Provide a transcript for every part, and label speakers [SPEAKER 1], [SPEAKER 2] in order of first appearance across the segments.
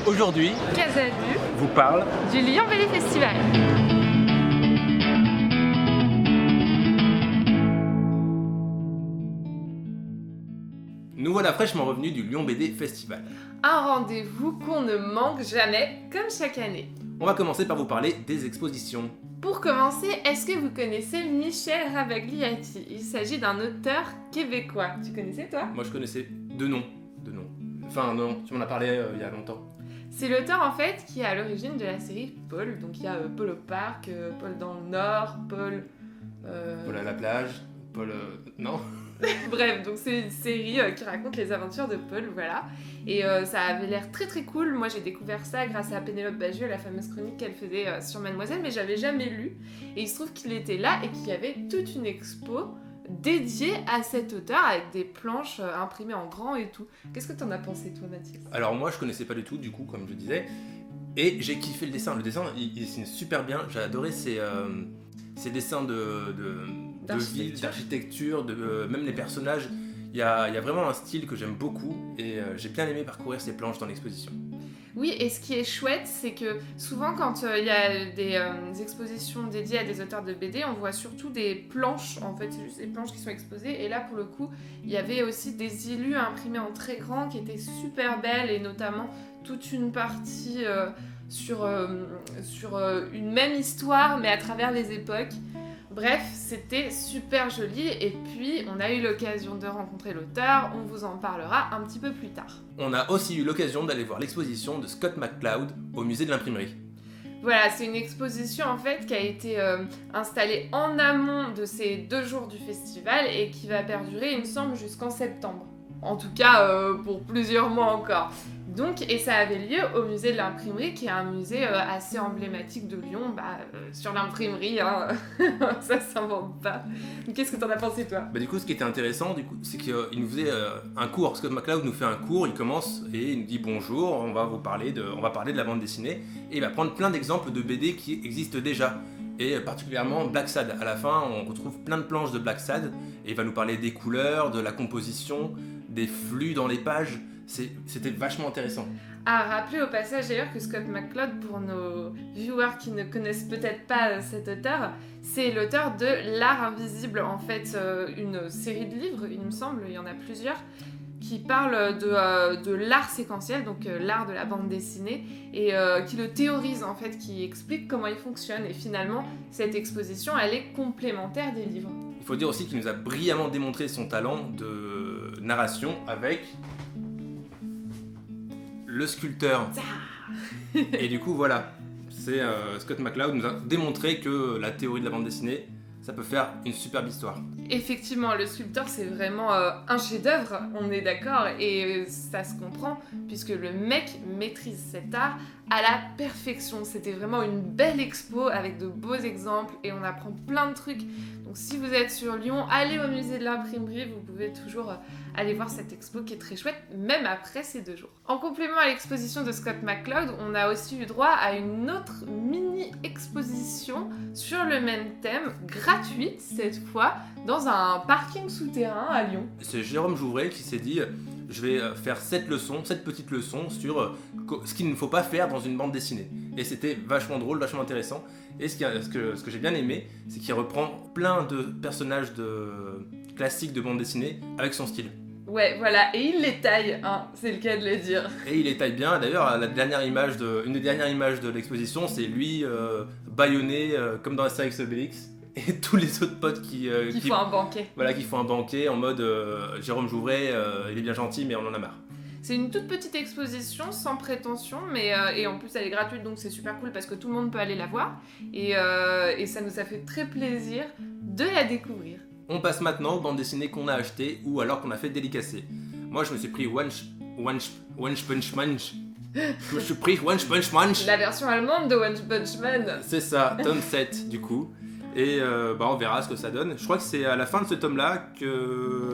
[SPEAKER 1] Aujourd'hui,
[SPEAKER 2] Casalu
[SPEAKER 1] vous parle
[SPEAKER 2] du Lyon BD Festival.
[SPEAKER 1] Nous voilà fraîchement revenus du Lyon BD Festival.
[SPEAKER 2] Un rendez-vous qu'on ne manque jamais, comme chaque année.
[SPEAKER 1] On va commencer par vous parler des expositions.
[SPEAKER 2] Pour commencer, est-ce que vous connaissez Michel Ravagliati? Il s'agit d'un auteur québécois. Tu connaissais toi?
[SPEAKER 1] Moi je connaissais deux noms. Enfin non, tu m'en as parlé il y a longtemps.
[SPEAKER 2] C'est l'auteur en fait qui est à l'origine de la série Paul. Donc il y a Paul au parc, Paul dans le Nord, Paul...
[SPEAKER 1] Paul à la plage, Paul... Non.
[SPEAKER 2] Bref, donc c'est une série qui raconte les aventures de Paul, voilà. Et ça avait l'air très très cool. Moi j'ai découvert ça grâce à Pénélope Bagieux, la fameuse chronique qu'elle faisait sur Mademoiselle, mais j'avais jamais lu. Et il se trouve qu'il était là et qu'il y avait toute une expo dédiée à cet auteur avec des planches imprimées en grand et tout. Qu'est-ce que t'en as pensé toi, Mathis?
[SPEAKER 1] Alors moi je connaissais pas du tout du coup comme je disais. Et j'ai kiffé le dessin. Le dessin il dessine super bien. J'ai adoré ces dessins de ville, d'architecture, même les personnages. Il y a vraiment un style que j'aime beaucoup et j'ai bien aimé parcourir ces planches dans l'exposition.
[SPEAKER 2] Oui, et ce qui est chouette, c'est que souvent quand il y a des expositions dédiées à des auteurs de BD, on voit surtout des planches, en fait, c'est juste des planches qui sont exposées. Et là, pour le coup, il y avait aussi des illus imprimés en très grand qui étaient super belles, et notamment toute une partie sur une même histoire, mais à travers les époques. Bref, c'était super joli et puis on a eu l'occasion de rencontrer l'auteur, on vous en parlera un petit peu plus tard.
[SPEAKER 1] On a aussi eu l'occasion d'aller voir l'exposition de Scott McCloud au musée de l'imprimerie.
[SPEAKER 2] Voilà, c'est une exposition en fait qui a été installée en amont de ces 2 jours du festival et qui va perdurer, il me semble, jusqu'en septembre. En tout cas, pour plusieurs mois encore. Donc, et ça avait lieu au musée de l'imprimerie, qui est un musée assez emblématique de Lyon, sur l'imprimerie, hein. Ça s'invente pas. Qu'est-ce que t'en as pensé, toi?
[SPEAKER 1] Du coup, ce qui était intéressant, c'est qu'il nous faisait un cours. Scott McCloud nous fait un cours, il commence et il nous dit bonjour, on va parler de la bande dessinée, et il va prendre plein d'exemples de BD qui existent déjà. Et particulièrement Black Sad. À la fin, on retrouve plein de planches de Black Sad, et il va nous parler des couleurs, de la composition, des flux dans les pages. C'était vachement intéressant.
[SPEAKER 2] À rappeler au passage d'ailleurs que Scott McCloud, pour nos viewers qui ne connaissent peut-être pas cet auteur, c'est l'auteur de L'Art Invisible, en fait une série de livres, il me semble, il y en a plusieurs, qui parle de l'art séquentiel, donc l'art de la bande dessinée, et qui le théorise en fait, qui explique comment il fonctionne. Et finalement, cette exposition, elle est complémentaire des livres.
[SPEAKER 1] Il faut dire aussi qu'il nous a brillamment démontré son talent de narration avec le sculpteur. Et du coup, voilà, Scott McCloud nous a démontré que la théorie de la bande dessinée, ça peut faire une superbe histoire.
[SPEAKER 2] Effectivement, le sculpteur, c'est vraiment un chef-d'œuvre, on est d'accord, et ça se comprend, puisque le mec maîtrise cet art à la perfection. C'était vraiment une belle expo avec de beaux exemples, et on apprend plein de trucs. Donc si vous êtes sur Lyon, allez au musée de l'imprimerie, vous pouvez toujours aller voir cette expo qui est très chouette, même après ces 2 jours. En complément à l'exposition de Scott McCloud, on a aussi eu droit à une autre mini-exposition sur le même thème, gratuite cette fois, dans un parking souterrain à Lyon.
[SPEAKER 1] C'est Jérôme Jouvray qui s'est dit je vais faire 7 petites leçons sur ce qu'il ne faut pas faire dans une bande dessinée. Et c'était vachement drôle, vachement intéressant. Et ce que j'ai bien aimé, c'est qu'il reprend plein de personnages classiques de bande dessinée avec son style.
[SPEAKER 2] Ouais, voilà, et il les taille, hein, c'est le cas de le dire.
[SPEAKER 1] Et il les taille bien. D'ailleurs, une des dernières images de l'exposition, c'est lui bâillonné comme dans Astérix et Obélix. Et tous les autres potes qui
[SPEAKER 2] font un banquet.
[SPEAKER 1] Voilà, qui font un banquet en mode Jérôme Jouvray, il est bien gentil, mais on en a marre.
[SPEAKER 2] C'est une toute petite exposition, sans prétention, et en plus elle est gratuite, donc c'est super cool parce que tout le monde peut aller la voir. Et ça nous a fait très plaisir de la découvrir.
[SPEAKER 1] On passe maintenant aux bandes dessinées qu'on a achetées ou alors qu'on a fait dédicacer. Moi, je me suis pris One Punch Man. Je me suis pris One Punch Man.
[SPEAKER 2] La version allemande de One Punch Man.
[SPEAKER 1] C'est ça, tome 7 du coup. Et on verra ce que ça donne. Je crois que c'est à la fin de ce tome-là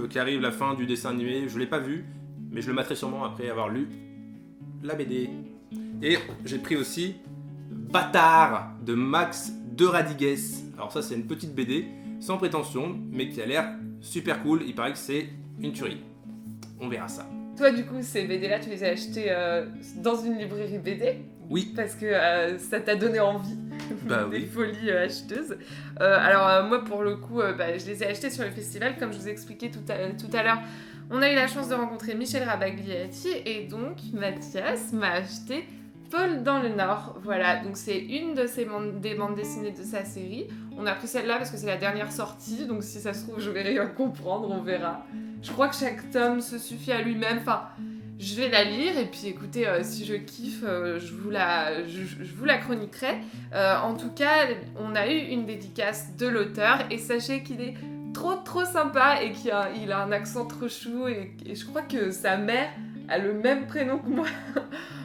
[SPEAKER 1] qu'arrive la fin du dessin animé. Je l'ai pas vu, mais je le mettrai sûrement après avoir lu la BD. Et j'ai pris aussi Bâtard de Max de Radigues. Alors ça, c'est une petite BD sans prétention, mais qui a l'air super cool. Il paraît que c'est une tuerie. On verra ça.
[SPEAKER 2] Toi, du coup, ces BD-là, tu les as achetés dans une librairie BD?
[SPEAKER 1] Oui.
[SPEAKER 2] Parce que ça t'a donné envie.
[SPEAKER 1] Bah
[SPEAKER 2] des
[SPEAKER 1] oui.
[SPEAKER 2] folies acheteuses. Alors moi, pour le coup, je les ai achetés sur le festival, comme je vous ai expliqué tout à l'heure. On a eu la chance de rencontrer Michel Rabagliati et donc Mathias m'a acheté Paul dans le Nord. Voilà, donc c'est une des bandes dessinées de sa série. On a pris celle-là parce que c'est la dernière sortie, donc si ça se trouve, je vais rien comprendre, on verra. Je crois que chaque tome se suffit à lui-même. Enfin, je vais la lire et puis écoutez, si je kiffe, je vous la chroniquerai. En tout cas, on a eu une dédicace de l'auteur et sachez qu'il est trop sympa et qu'il a un accent trop chou et je crois que sa mère a le même prénom que moi.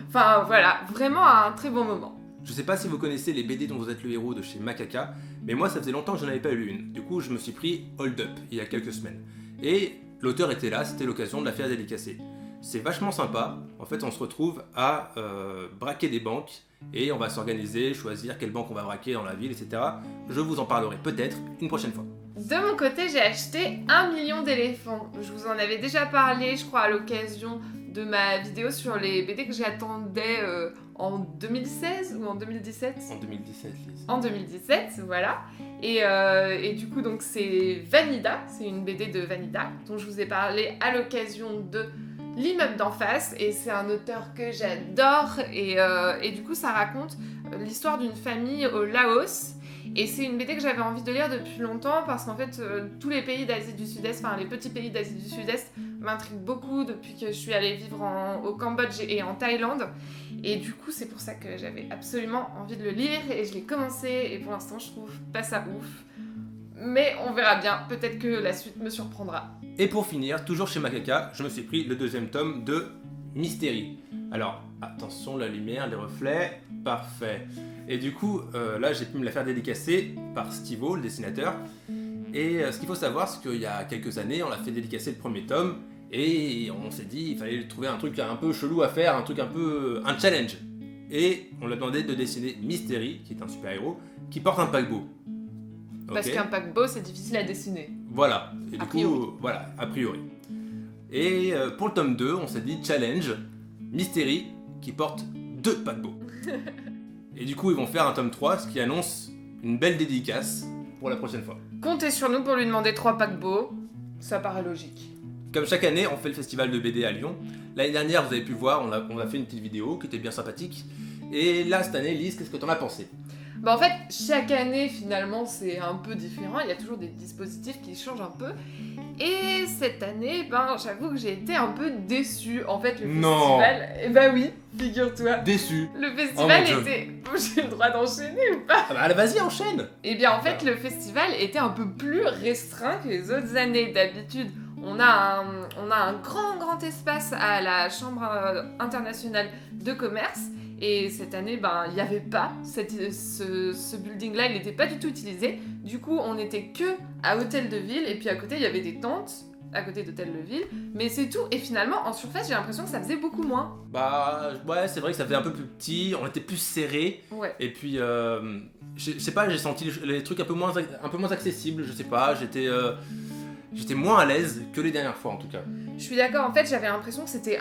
[SPEAKER 2] Enfin voilà, vraiment un très bon moment.
[SPEAKER 1] Je sais pas si vous connaissez les BD dont vous êtes le héros de chez Macaca, mais moi ça faisait longtemps que j'en avais pas lu une. Du coup, je me suis pris Hold Up il y a quelques semaines. Et l'auteur était là, c'était l'occasion de la faire dédicacer. C'est vachement sympa. En fait, on se retrouve à braquer des banques et on va s'organiser, choisir quelle banque on va braquer dans la ville, etc. Je vous en parlerai peut-être une prochaine fois.
[SPEAKER 2] De mon côté, j'ai acheté 1 million d'éléphants. Je vous en avais déjà parlé, je crois, à l'occasion de ma vidéo sur les BD que j'attendais en 2016 ou en 2017 ?
[SPEAKER 1] En 2017, Lise.
[SPEAKER 2] En 2017, voilà. Et du coup, donc c'est Vanida, c'est une BD de Vanida, dont je vous ai parlé à l'occasion de L'immeuble d'en face, et c'est un auteur que j'adore, et du coup ça raconte l'histoire d'une famille au Laos, et c'est une BD que j'avais envie de lire depuis longtemps, parce qu'en fait tous les pays d'Asie du Sud-Est, enfin les petits pays d'Asie du Sud-Est m'intriguent beaucoup depuis que je suis allée vivre au Cambodge et en Thaïlande, et du coup c'est pour ça que j'avais absolument envie de le lire, et je l'ai commencé, et pour l'instant je trouve pas ça ouf. Mais on verra bien, peut-être que la suite me surprendra.
[SPEAKER 1] Et pour finir, toujours chez Macaca, je me suis pris le deuxième tome de Mystery. Alors, attention, la lumière, les reflets, parfait. Et du coup, là, j'ai pu me la faire dédicacer par Stivo, le dessinateur. Et ce qu'il faut savoir, c'est qu'il y a quelques années, on l'a fait dédicacer le premier tome, et on s'est dit, il fallait trouver un truc un peu chelou à faire, un challenge. Et on lui a demandé de dessiner Mystery, qui est un super-héros, qui porte un paquebot.
[SPEAKER 2] Parce qu'un paquebot, c'est difficile à dessiner.
[SPEAKER 1] Voilà, et du
[SPEAKER 2] A priori.
[SPEAKER 1] coup, voilà, a priori. Et pour le tome 2, on s'est dit challenge, Mystery, qui porte 2 paquebots. Et du coup, ils vont faire un tome 3, ce qui annonce une belle dédicace pour la prochaine fois.
[SPEAKER 2] Comptez sur nous pour lui demander 3 paquebots, ça paraît logique.
[SPEAKER 1] Comme chaque année, on fait le festival de BD à Lyon. L'année dernière, vous avez pu voir, on a fait une petite vidéo qui était bien sympathique. Et là, cette année, Lise, qu'est-ce que t'en as pensé ?
[SPEAKER 2] Bah en fait, chaque année, finalement, c'est un peu différent. Il y a toujours des dispositifs qui changent un peu. Et cette année, j'avoue que j'ai été un peu déçue. En fait, le festival... Eh ben oui, figure-toi.
[SPEAKER 1] Déçu.
[SPEAKER 2] Le festival
[SPEAKER 1] mon Dieu.
[SPEAKER 2] était... J'ai le droit d'enchaîner ou pas ?
[SPEAKER 1] Ah bah vas-y, enchaîne.
[SPEAKER 2] Eh bien, en fait, le festival était un peu plus restreint que les autres années. D'habitude, on a un grand espace à la Chambre internationale de commerce. Et cette année, il n'y avait pas ce building-là, il n'était pas du tout utilisé. Du coup, on n'était que à Hôtel de Ville, et puis à côté, il y avait des tentes à côté d'Hôtel de Ville. Mais c'est tout. Et finalement, en surface, j'ai l'impression que ça faisait beaucoup moins.
[SPEAKER 1] Bah ouais, c'est vrai que ça faisait un peu plus petit, on était plus serré.
[SPEAKER 2] Ouais.
[SPEAKER 1] Et puis, je sais pas, j'ai senti les trucs un peu moins accessibles, je sais pas, j'étais moins à l'aise que les dernières fois en tout cas.
[SPEAKER 2] Je suis d'accord, en fait, j'avais l'impression que c'était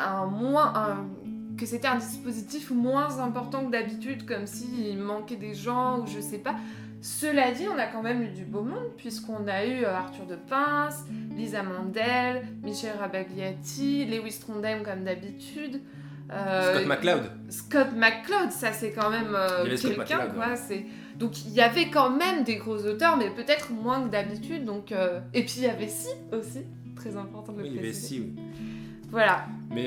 [SPEAKER 2] que c'était un dispositif moins important que d'habitude, comme s'il manquait des gens ou je sais pas. Cela dit, on a quand même eu du beau monde, puisqu'on a eu Arthur de Pince, Lisa Mandel, Michel Rabagliati, Lewis Trondheim comme d'habitude. Scott McCloud, ça c'est quand même quelqu'un, quoi. Ouais. Donc il y avait quand même des gros auteurs, mais peut-être moins que d'habitude. Donc, et puis il y avait Si aussi, très important de le préciser.
[SPEAKER 1] Il y avait Si, oui.
[SPEAKER 2] Voilà.
[SPEAKER 1] Mais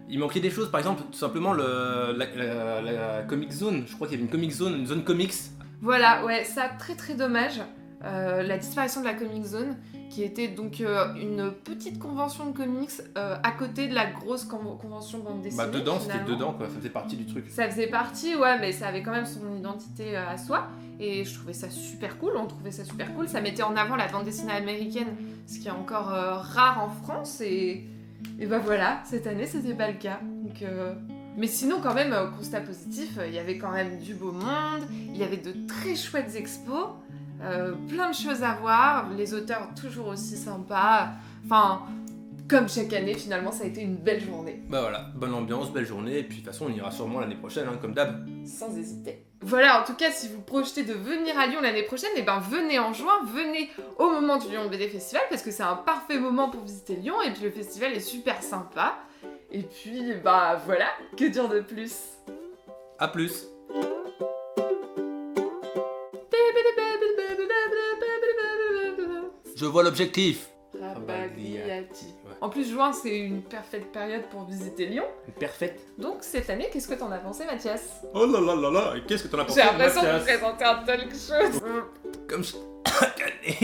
[SPEAKER 1] il manquait des choses, par exemple, tout simplement la Comic Zone. Je crois qu'il y avait une Comic Zone, une zone comics.
[SPEAKER 2] Voilà, ouais, ça très dommage. La disparition de la Comic Zone, qui était donc une petite convention de comics à côté de la grosse convention bande dessinée.
[SPEAKER 1] Dedans, c'était dedans, quoi, ça faisait partie du truc.
[SPEAKER 2] Ça faisait partie, ouais, mais ça avait quand même son identité à soi. Et je trouvais ça super cool, on trouvait ça super cool. Ça mettait en avant la bande dessinée américaine, ce qui est encore rare en France. Et voilà, cette année, c'était pas le cas. Donc, mais sinon, quand même, constat positif, il y avait quand même du beau monde, il y avait de très chouettes expos. Plein de choses à voir, les auteurs toujours aussi sympas. Enfin, comme chaque année, finalement, ça a été une belle journée.
[SPEAKER 1] Bah voilà, bonne ambiance, belle journée, et puis de toute façon on ira sûrement l'année prochaine, comme d'hab.
[SPEAKER 2] Sans hésiter. Voilà, en tout cas, si vous projetez de venir à Lyon l'année prochaine, et ben venez en juin, venez au moment du Lyon BD Festival, parce que c'est un parfait moment pour visiter Lyon, et puis le festival est super sympa. Et puis, bah voilà, que dire de plus?
[SPEAKER 1] A plus. Je vois l'objectif.
[SPEAKER 2] Rabagliati.
[SPEAKER 1] Ouais.
[SPEAKER 2] En plus, juin, c'est une parfaite période pour visiter Lyon.
[SPEAKER 1] Parfait.
[SPEAKER 2] Donc, cette année, qu'est-ce que t'en as pensé, Mathias?
[SPEAKER 1] Oh là là là là, et qu'est-ce que t'en as pensé,
[SPEAKER 2] J'ai l'impression de
[SPEAKER 1] Mathias?
[SPEAKER 2] présenter un talk show.
[SPEAKER 1] Comme chaque année.